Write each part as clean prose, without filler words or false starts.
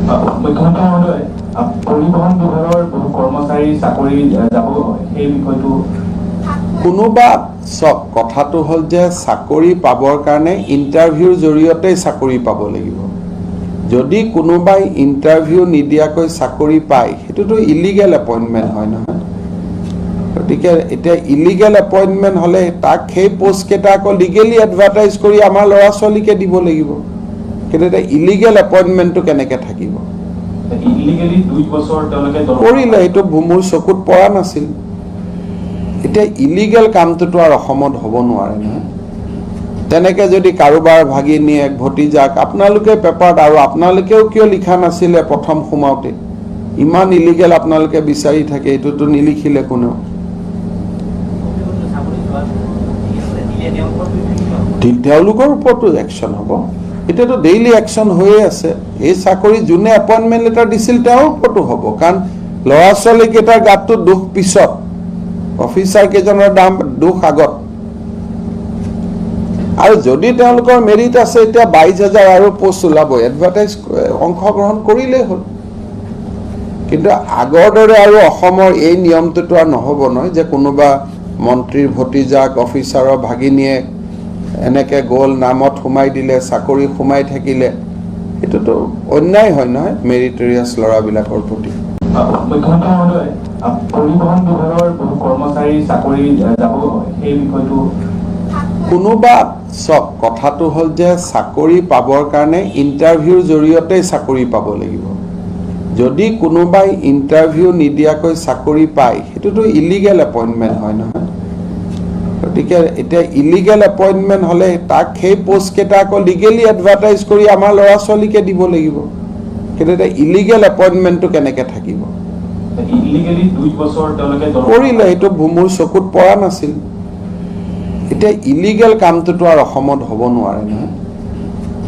মুখ্যমন্ত্ৰী মহোদয়, পৰিবহণ বিভাগৰ বহু কৰ্মচাৰী চাকৰি যাব, সেই বিষয়টো কোনোবা কথাটো হ'ল যে চাকৰি পাবৰ কাৰণে ইণ্টাৰভিউৰ জৰিয়তে চাকৰি পাব লাগিব। যদি কোনোবাই ইণ্টাৰভিউ নিদিয়াকৈ চাকৰি পায় সেইটোতো ইলিগেল এপইণ্টমেণ্ট হয় নহয়। গতিকে এতিয়া ইলিগেল এপইণ্টমেণ্ট হ'লে তাক সেই পোষ্টকেইটা আকৌ লিগেলি এডভাৰটাইজ কৰি আমাৰ ল'ৰা ছোৱালীকে দিব লাগিব। কিন্তু এতিয়া ইলিগেল এপইণ্টমেণ্টটো কেনেকৈ থাকিব? ইলিগেলি 2 বছৰ তেওঁলোকে কৰিলে, এইটো মোৰ চকুত পৰা নাছিল। এতিয়া ইলিগেল কামটোতো আৰু অসমত হ'ব নোৱাৰে নহয়। তেনেকৈ যদি কাৰোবাৰ ভাগিনীয়েক ভতিজাক আপোনালোকে পেপাৰত, আৰু আপোনালোকেও কিয় লিখা নাছিলে প্ৰথম সোমাওঁতে, ইমান ইলিগেল আপোনালোকে বিচাৰি থাকে, এইটোতো নিলিখিলে কোনেও। তেওঁলোকৰ ওপৰতো একশ্যন হ'ব। এতিয়াতো ডেইলি একশ্যন হৈয়ে আছে। এই চাকৰি যোনে এপইণ্টমেণ্ট লেটাৰ দিছিল তেওঁৰ ওপৰতো হ'ব, কাৰণ ল'ৰা ছোৱালীকেইটাৰ গাতটো দুখ পিছত, অফিচাৰ কেইজনৰ দুখ আগত। আৰু যদি তেওঁলোকৰ মেৰিট আছে, এতিয়া 22,000 আৰু পোষ্ট ওলাব, এডভাৰটাইজ অংশগ্ৰহণ কৰিলেই হ'ল। কিন্তু আগৰ দৰে আৰু অসমৰ এই নিয়মটোতো আৰু নহ'ব নহয় যে কোনোবা মন্ত্ৰীৰ ভতিজাক অফিচাৰৰ ভাগিনীয়েক এনেকৈ গ'ল, নামত সোমাই দিলে, চাকৰি সোমাই থাকিলে, এইটোতো অন্যায় হয় নহয় মেৰিটৰিয়াছ ল'ৰাবিলাকৰ প্ৰতি। মুখ্যমন্ত্ৰী মহোদয়, পৰিবহণ বিভাগৰ বহু কৰ্মচাৰী চাকৰি যাব, সেই বিষয়টো কোনোবা কথাটো হ'ল যে চাকৰি পাবৰ কাৰণে ইণ্টাৰভিউৰ জৰিয়তে চাকৰি পাব লাগিব। যদি কোনোবাই ইণ্টাৰভিউ নিদিয়াকৈ চাকৰি পায় সেইটোতো ইলিগেল এপইণ্টমেণ্ট হয় নহয়। গতিকে এতিয়া ইলিগেল এপইণ্টমেণ্ট হ'লে তাক সেই পোষ্টকেইটা আকৌ লিগেলি এডভাৰটাইজ কৰি আমাৰ ল'ৰা ছোৱালীকে দিব লাগিব। কিন্তু এতিয়া ইলিগেল এপইণ্টমেণ্টটো কেনেকৈ থাকিব? ইলিগেলি 2 বছৰ তেওঁলোকে কৰিলে, এইটো মোৰ চকুত পৰা নাছিল। এতিয়া ইলিগেল কামটোতো আৰু অসমত হ'ব নোৱাৰে নহয়।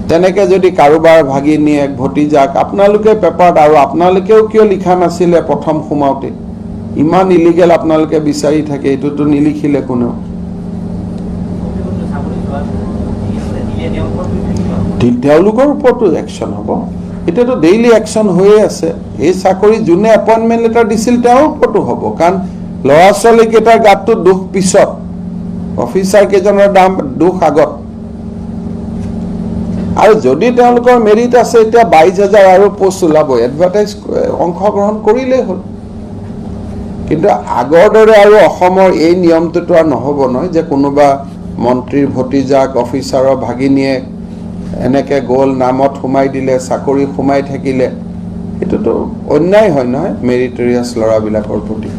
তেনেকৈ যদি কাৰোবাৰ ভাগিনীয়েক ভতিজাক আপোনালোকে পেপাৰত, আৰু আপোনালোকেও কিয় লিখা নাছিলে প্ৰথম সোমাওঁতে, ইমান ইলিগেল আপোনালোকে বিচাৰি থাকে, এইটোতো নিলিখিলে কোনেও। তেওঁলোকৰ ওপৰতো একশ্যন হ'ব। এতিয়াতো ডেইলি একশ্যন হৈয়ে আছে। এই চাকৰি যোনে এপইণ্টমেণ্ট লেটাৰ দিছিল তেওঁৰ ওপৰতো হ'ব, কাৰণ ল'ৰা ছোৱালীকেইটাৰ গাতটো দুখ পিছত, অফিচাৰ কেইজনৰ দুখ আগত। আৰু যদি তেওঁলোকৰ মেৰিট আছে, এতিয়া 22,000 আৰু পোষ্ট ওলাব, এডভাৰটাইজ অংশগ্ৰহণ কৰিলেই হ'ল। কিন্তু আগৰ দৰে আৰু অসমৰ এই নিয়মটোতো আৰু নহ'ব নহয় যে কোনোবা মন্ত্ৰীৰ ভতিজাক অফিচাৰৰ ভাগিনীয়েক এনেকৈ গ'ল, নামত সোমাই দিলে, চাকৰি সোমাই থাকিলে, এইটোতো অন্যায় হয় নহয় মেৰিটৰিয়াছ ল'ৰাবিলাকৰ প্ৰতি।